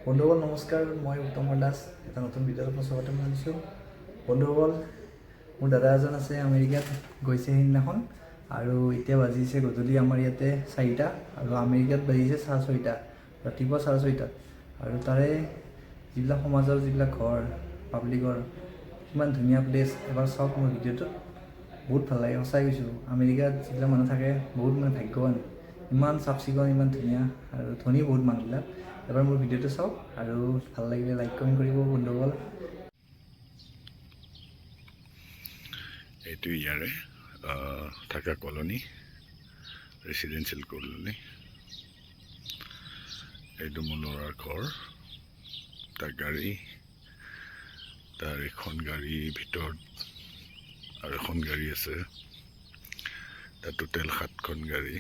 বন্ধুসকল নমস্কাৰ, মই উত্তম দাস এটা নতুন ভিডিঅ'ত আপোনাক স্বাগতম জনাইছোঁ। বন্ধুসকল, মোৰ দাদা এজন আছে আমেৰিকাত, গৈছে সেইদিনাখন আৰু এতিয়া বাজিছে গধূলি আমাৰ ইয়াতে 4টা আৰু আমেৰিকাত বাজিছে 6:30, ৰাতিপুৱা 6:30। আৰু তাৰে যিবিলাক সমাজৰ যিবিলাক ঘৰ পাব্লিকৰ কিমান ধুনীয়া প্লেচ এবাৰ চাওক মোৰ ভিডিঅ'টোত, বহুত ভাল লাগে। সঁচাই কৈছোঁ, আমেৰিকাত যিবিলাক মানুহ থাকে বহুত ভাগ্যৱান, ইমান চাফ চিকুণ, ইমান ধুনীয়া আৰু ধনী বহুত মানুহবিলাক। এবাৰ মোৰ ভিডিঅ'টো চাওক আৰু ভাল লাগিলে লাইক কমেণ্ট কৰিব বন্ধুসকল। এইটো ইয়াৰে থাকা কলনী, ৰেচিডেঞ্চিয়েল কলনী। এইটো মোৰ ল'ৰাৰ ঘৰ, তাৰ গাড়ী, তাৰ এখন গাড়ীৰ ভিতৰত আৰু এখন গাড়ী আছে, তাৰ টোটেল 7খন গাড়ী।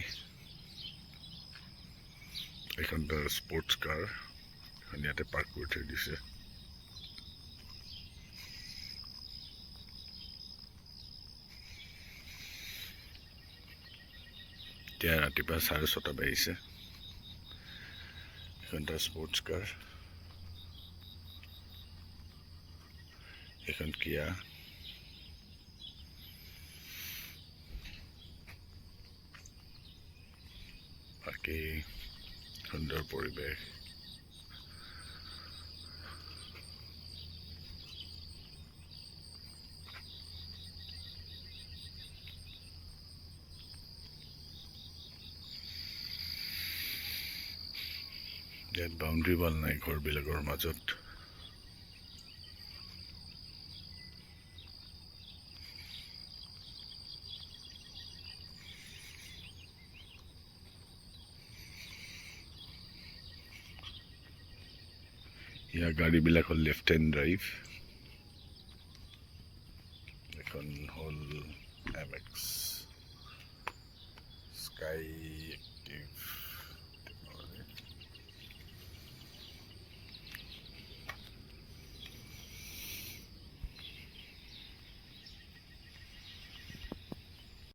এখন তাৰ স্পৰ্টছ কাৰ, এখন ইয়াতে পাৰ্ক কৰি থৈ দিছে। এতিয়া ৰাতিপুৱা 6:30 বাজিছে। এখন তাৰ স্পৰ্টছ কাৰ, এখন কিয়া, বাকী সুন্দৰ পৰিৱেশ। ইয়াত বাউণ্ডেৰী ৱাল নাই ঘৰবিলাকৰ মাজত। ইয়াৰ গাড়ীবিলাক হ'ল লেফ্ট হেণ্ড ড্ৰাইভ। এখন হ'ল MX স্কাই এক্টিভ।